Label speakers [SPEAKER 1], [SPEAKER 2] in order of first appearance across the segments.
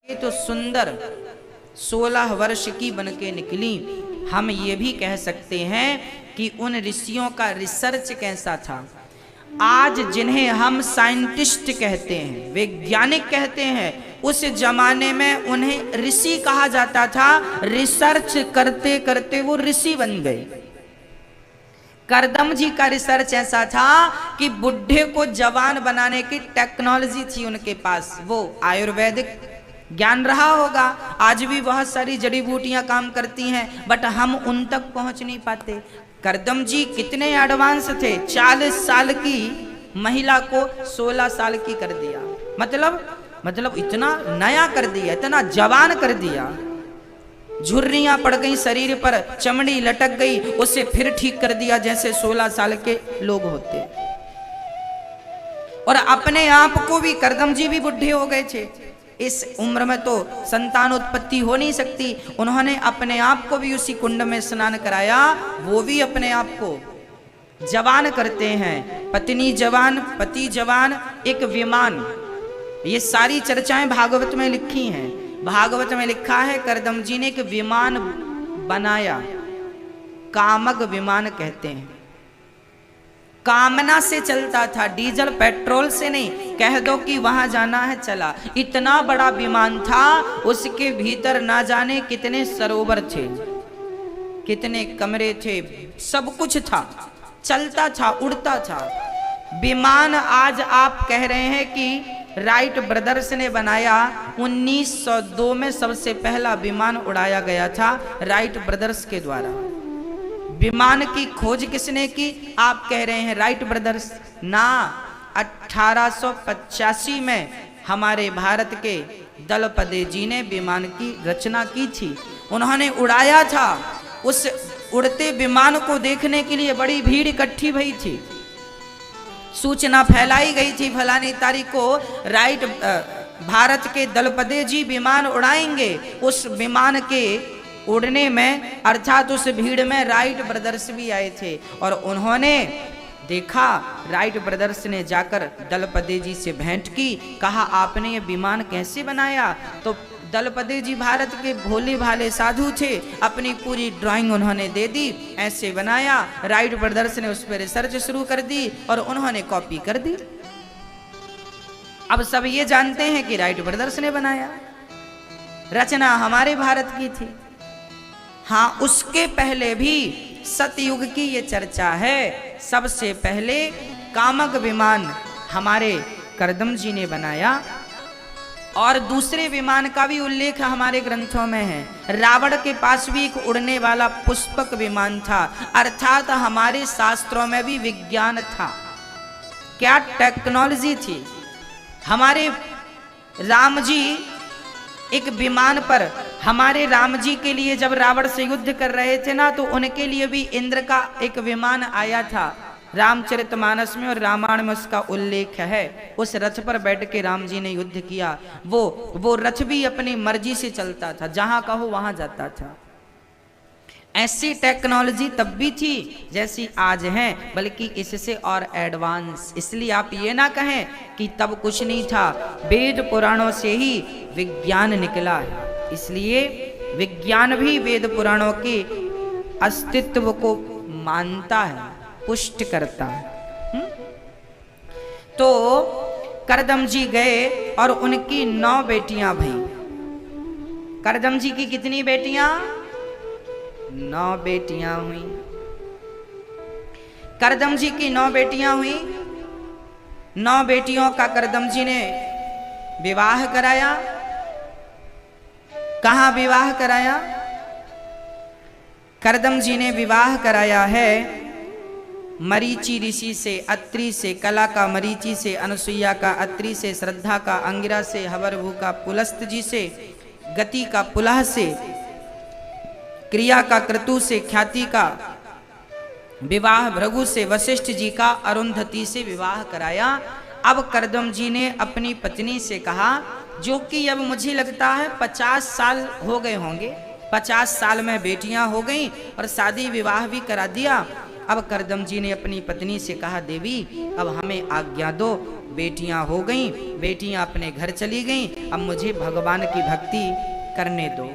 [SPEAKER 1] ये तो सुंदर 16 वर्ष की बनके निकली। हम ये भी कह सकते हैं कि उन ऋषियों का रिसर्च कैसा था। आज जिन्हें हम साइंटिस्ट कहते हैं, वैज्ञानिक कहते हैं, उस जमाने में उन्हें ऋषि कहा जाता था। रिसर्च करते करते वो ऋषि बन गए। करदम जी का रिसर्च ऐसा था कि बुढ़े को जवान बनाने की टेक्नोलॉजी थी उनके पास। वो आयुर्वेदिक ज्ञान रहा होगा, आज भी बहुत सारी जड़ी बूटियां काम करती हैं, बट हम उन तक पहुंच नहीं पाते। करदम जी कितने एडवांस थे, 40 साल की महिला को 16 साल की कर दिया। मतलब इतना नया कर दिया, इतना जवान कर दिया। झुर्रियां पड़ गई शरीर पर, चमड़ी लटक गई, उसे फिर ठीक कर दिया जैसे 16 साल के लोग होते। और अपने आप को भी, करदम जी भी बुढ़े हो गए थे, इस उम्र में तो संतान उत्पत्ति हो नहीं सकती। उन्होंने अपने आप को भी उसी कुंड में स्नान कराया। वो भी अपने आप को जवान करते हैं। पत्नी जवान, पति जवान, एक विमान। ये सारी चर्चाएं भागवत में लिखी हैं। भागवत में लिखा है करदम जी ने एक विमान बनाया, कामग विमान कहते हैं। कामना से चलता था, डीजल पेट्रोल से नहीं। कह दो कि वहां जाना है, चला। इतना बड़ा विमान था, उसके भीतर ना जाने कितने सरोवर थे, कितने कमरे थे, सब कुछ था, चलता था, उड़ता था। विमान आज आप कह रहे हैं कि राइट ब्रदर्स ने बनाया। 1902 में सबसे पहला विमान उड़ाया गया था राइट ब्रदर्स के द्वारा। विमान की खोज किसने की? आप कह रहे हैं राइट ब्रदर्स ना। 1885 में हमारे भारत के दलपदे जी ने विमान की रचना की थी, उन्होंने उड़ाया था। उस उड़ते विमान को देखने के लिए बड़ी भीड़ इकट्ठी हुई थी। सूचना फैलाई गई थी फलानी तारीख को राइट भारत के दलपदे जी विमान उड़ाएंगे। उस विमान के उड़ने में, अर्थात उस भीड़ में राइट ब्रदर्स भी आए थे और उन्होंने देखा। राइट ब्रदर्स ने जाकर दलपदे जी से भेंट की, कहा आपने ये विमान कैसे बनाया? तो दलपदे जी भारत के भोले भाले साधु थे, अपनी पूरी ड्राइंग उन्होंने दे दी, ऐसे बनाया। राइट ब्रदर्स ने उस पर रिसर्च शुरू कर दी और उन्होंने कॉपी कर दी। अब सब ये जानते हैं कि राइट ब्रदर्स ने बनाया, रचना हमारे भारत की थी। हाँ, उसके पहले भी सतयुग की ये चर्चा है। सबसे पहले कामग विमान हमारे करदम जी ने बनाया और दूसरे विमान का भी उल्लेख हमारे ग्रंथों में है। रावण के पास भी एक उड़ने वाला पुष्पक विमान था, अर्थात हमारे शास्त्रों में भी विज्ञान था। क्या टेक्नोलॉजी थी! हमारे राम जी एक विमान पर, हमारे राम जी के लिए जब रावण से युद्ध कर रहे थे ना, तो उनके लिए भी इंद्र का एक विमान आया था। रामचरितमानस में और रामायण में उसका उल्लेख है। उस रथ पर बैठ के राम जी ने युद्ध किया। वो रथ भी अपनी मर्जी से चलता था, जहां कहो वहां जाता था। ऐसी टेक्नोलॉजी तब भी थी जैसी आज है, बल्कि इससे और एडवांस। इसलिए आप ये ना कहें कि तब कुछ नहीं था। वेद पुराणों से ही विज्ञान निकला है, इसलिए विज्ञान भी वेद पुराणों के अस्तित्व को मानता है, पुष्ट करता है। तो करदम जी गए और उनकी 9 बेटियां भई। करदम जी की कितनी बेटियां? 9 बेटियां हुई। करदम जी की 9 बेटियां हुई। 9 बेटियों का करदम जी ने विवाह कराया। कहां विवाह कराया? करदम जी ने विवाह कराया है मरीचि ऋषि से, अत्रि से, कला का मरीचि से, अनुसुईया का अत्रि से, श्रद्धा का अंगिरा से, हवरभू का पुलस्त जी से, गति का पुलह से, क्रिया का क्रतु से, ख्याति का विवाह भृगु से, वशिष्ठ जी का अरुंधति से विवाह कराया। अब करदम जी ने अपनी पत्नी से कहा, जो कि अब मुझे लगता है 50 साल हो गए होंगे, 50 साल में बेटियां हो गई और शादी विवाह भी करा दिया। अब करदम जी ने अपनी पत्नी से कहा, देवी अब हमें आज्ञा दो, बेटियां हो गईं, बेटियां अपने घर चली गईं, अब मुझे भगवान की भक्ति करने दो,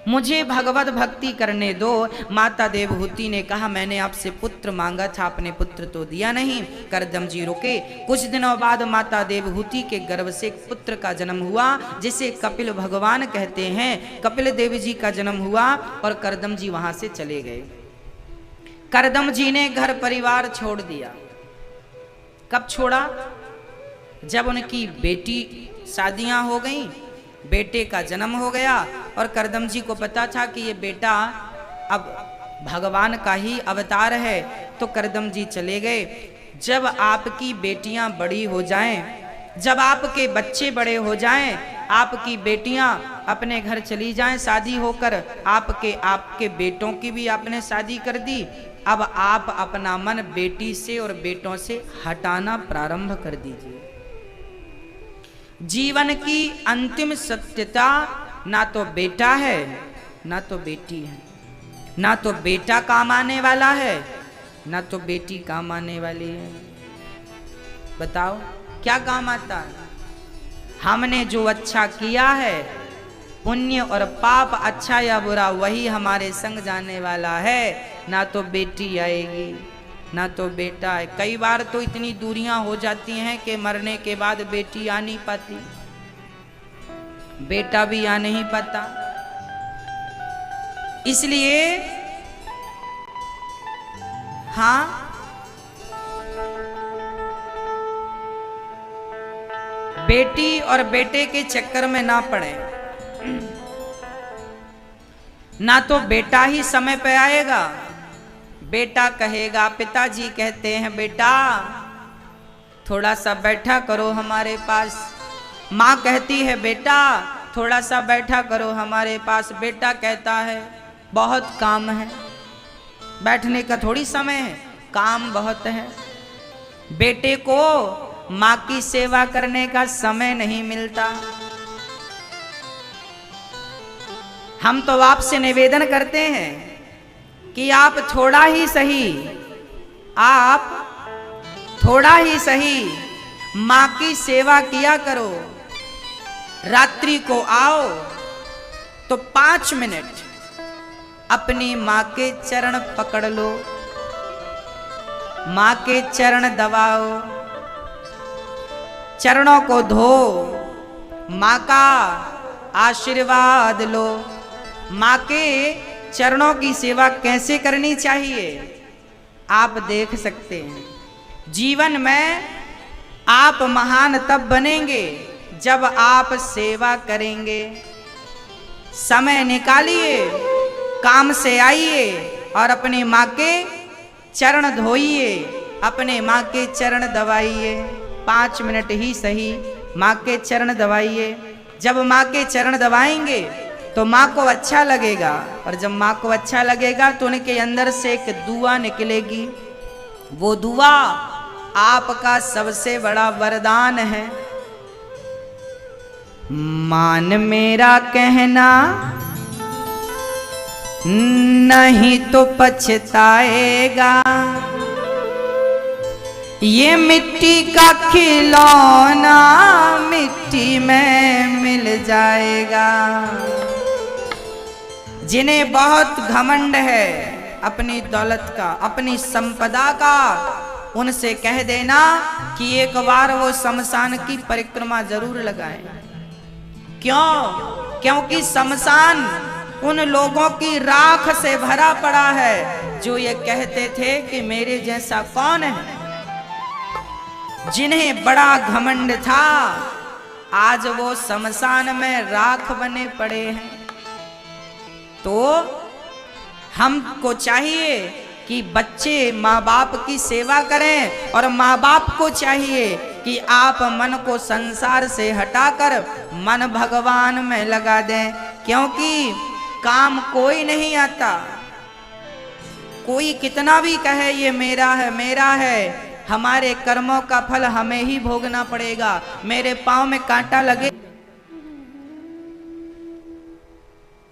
[SPEAKER 1] मुझे भगवत भक्ति करने दो। माता देवहूति ने कहा मैंने आपसे पुत्र मांगा था, आपने पुत्र तो दिया नहीं। करदम जी रुके। कुछ दिनों बाद माता देवहूति के गर्भ से एक पुत्र का जन्म हुआ, जिसे कपिल भगवान कहते हैं। कपिल देव जी का जन्म हुआ और करदम जी वहां से चले गए। करदम जी ने घर परिवार छोड़ दिया। कब छोड़ा? जब उनकी बेटी शादियां हो गईं, बेटे का जन्म हो गया और करदम जी को पता था कि ये बेटा अब भगवान का ही अवतार है, तो करदम जी चले गए। जब आपकी बेटियां बड़ी हो जाएं, जब आपके बच्चे बड़े हो जाएं, आपकी बेटियां अपने घर चली जाएं शादी होकर, आपके बेटों की भी आपने शादी कर दी, अब आप अपना मन बेटी से और बेटों से हटाना प्रारंभ कर दीजिए। जीवन की अंतिम सत्यता ना तो बेटा है ना तो बेटी है, ना तो बेटा काम आने वाला है ना तो बेटी काम आने वाली है। बताओ क्या काम आता है? हमने जो अच्छा किया है, पुण्य और पाप, अच्छा या बुरा, वही हमारे संग जाने वाला है। ना तो बेटी आएगी ना तो बेटा है। कई बार तो इतनी दूरियां हो जाती हैं कि मरने के बाद बेटी आ नहीं पाती, बेटा भी आ नहीं पाता। इसलिए हाँ, बेटी और बेटे के चक्कर में ना पड़े। ना तो बेटा ही समय पे आएगा, बेटा कहेगा, पिताजी कहते हैं बेटा थोड़ा सा बैठा करो हमारे पास, माँ कहती है बेटा थोड़ा सा बैठा करो हमारे पास, बेटा कहता है बहुत काम है, बैठने का थोड़ी समय है, काम बहुत है। बेटे को माँ की सेवा करने का समय नहीं मिलता। हम तो आपसे निवेदन करते हैं कि आप थोड़ा ही सही, आप थोड़ा ही सही माँ की सेवा किया करो। रात्रि को आओ तो 5 मिनट अपनी माँ के चरण पकड़ लो, माँ के चरण दबाओ, चरणों को धो, माँ का आशीर्वाद लो। माँ के चरणों की सेवा कैसे करनी चाहिए आप देख सकते हैं। जीवन में आप महान तब बनेंगे जब आप सेवा करेंगे। समय निकालिए, काम से आइए और अपनी माँ के चरण धोइए, अपने माँ के चरण दबाइए। 5 मिनट ही सही माँ के चरण दबाइए। जब माँ के चरण दबाएंगे तो माँ को अच्छा लगेगा, और जब माँ को अच्छा लगेगा तो उनके अंदर से एक दुआ निकलेगी। वो दुआ आपका सबसे बड़ा वरदान है। मान मेरा कहना नहीं तो पछताएगा, ये मिट्टी का खिलौना मिट्टी में मिल जाएगा। जिन्हें बहुत घमंड है अपनी दौलत का, अपनी संपदा का, उनसे कह देना कि एक बार वो शमशान की परिक्रमा जरूर लगाएं। क्यों? क्योंकि शमशान उन लोगों की राख से भरा पड़ा है जो ये कहते थे कि मेरे जैसा कौन है। जिन्हें बड़ा घमंड था आज वो शमशान में राख बने पड़े हैं। तो हमको चाहिए कि बच्चे माँ बाप की सेवा करें, और माँ बाप को चाहिए कि आप मन को संसार से हटाकर मन भगवान में लगा दें। क्योंकि काम कोई नहीं आता। कोई कितना भी कहे ये मेरा है मेरा है, हमारे कर्मों का फल हमें ही भोगना पड़ेगा। मेरे पांव में कांटा लगे,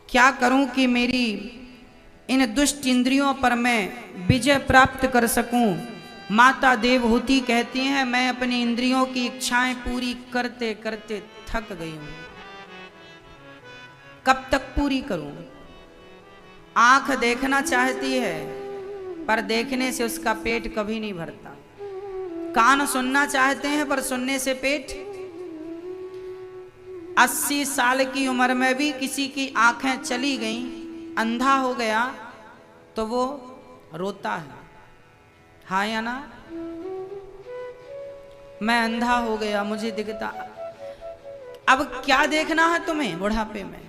[SPEAKER 1] क्या करूं कि मेरी इन दुष्ट इंद्रियों पर मैं विजय प्राप्त कर सकूं। माता देवहूति कहती हैं, मैं अपनी इंद्रियों की इच्छाएं पूरी करते करते थक गई हूं, कब तक पूरी करूं? आंख देखना चाहती है पर देखने से उसका पेट कभी नहीं भरता। कान सुनना चाहते हैं पर सुनने से पेट। 80 साल की उम्र में भी किसी की आंखें चली गईं, अंधा हो गया तो वो रोता है, हाँ या ना? मैं अंधा हो गया, मुझे दिखता। अब क्या देखना है तुम्हें बुढ़ापे में?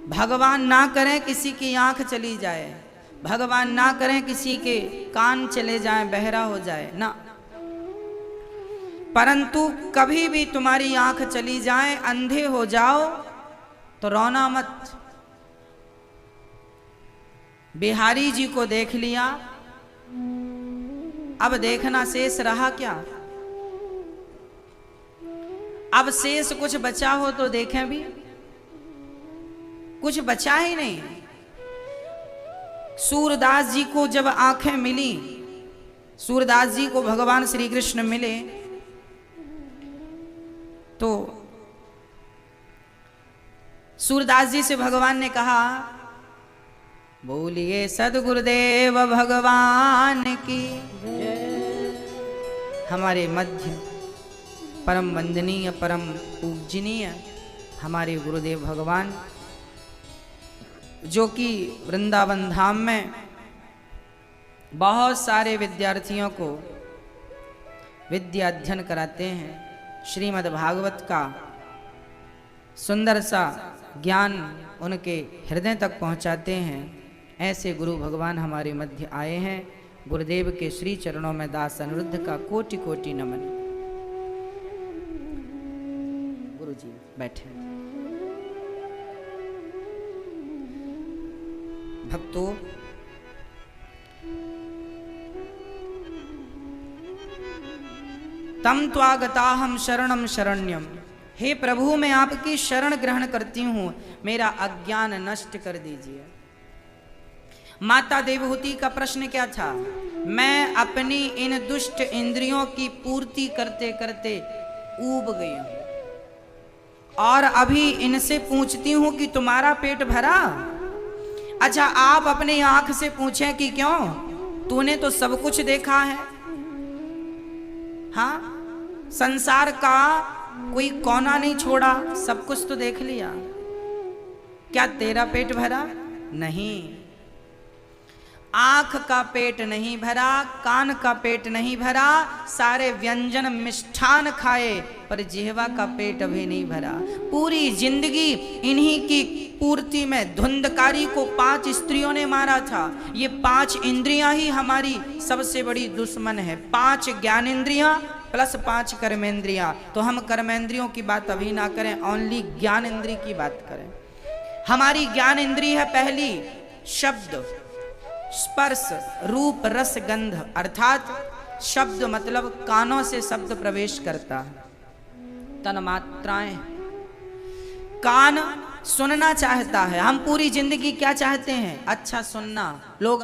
[SPEAKER 1] भगवान ना करें किसी की आंख चली जाए, भगवान ना करें किसी के कान चले जाएं, बहरा हो जाए ना, परंतु कभी भी तुम्हारी आंख चली जाए, अंधे हो जाओ तो रोना मत। बिहारी जी को देख लिया, अब देखना शेष रहा क्या? अब शेष कुछ बचा हो तो देखें भी, कुछ बचा ही नहीं। सूरदास जी को जब आंखें मिली, सूरदास जी को भगवान श्री कृष्ण मिले तो सूरदास जी से भगवान ने कहा, बोलिए सद्गुरुदेव भगवान की। हमारे मध्य परम वंदनीय परम पूजनीय हमारे गुरुदेव भगवान, जो कि वृंदावन धाम में बहुत सारे विद्यार्थियों को विद्या अध्ययन कराते हैं, श्रीमद् भागवत का सुंदर सा ज्ञान उनके हृदय तक पहुंचाते हैं। ऐसे गुरु भगवान हमारे मध्य आए हैं। गुरुदेव के श्री चरणों में दास अनिरुद्ध का कोटि कोटि नमन। गुरु जी बैठे। भक्तों, तम त्वागताहम शरणम शरण्यम। हे प्रभु, मैं आपकी शरण ग्रहण करती हूं, मेरा अज्ञान नष्ट कर दीजिए। माता देवहूति का प्रश्न क्या था? मैं अपनी इन दुष्ट इंद्रियों की पूर्ति करते करते ऊब गई हूं और अभी इनसे पूछती हूं कि तुम्हारा पेट भरा? अच्छा, आप अपनी आंख से पूछें कि क्यों? तूने तो सब कुछ देखा है, हाँ, संसार का कोई कोना नहीं छोड़ा, सब कुछ तो देख लिया। क्या तेरा पेट भरा? नहीं। आंख का पेट नहीं भरा, कान का पेट नहीं भरा, सारे व्यंजन मिष्ठान खाए पर जिह्वा का पेट अभी नहीं भरा। पूरी जिंदगी इन्हीं की पूर्ति में धुंधकारी को 5 स्त्रियों ने मारा था। ये 5 इंद्रियां ही हमारी सबसे बड़ी दुश्मन है। 5 ज्ञानेंद्रियां प्लस 5 कर्मेंद्रियां। तो हम कर्मेंद्रियों की बात अभी ना करें, ओनली ज्ञान इंद्रिय की बात करें। हमारी ज्ञान इंद्रिय है पहली शब्द, स्पर्श, रूप, रस, गंध। अर्थात शब्द मतलब कानों से शब्द प्रवेश करता है, तन्मात्राएं। कान सुनना चाहता है। हम पूरी जिंदगी क्या चाहते हैं? अच्छा सुनना। लोग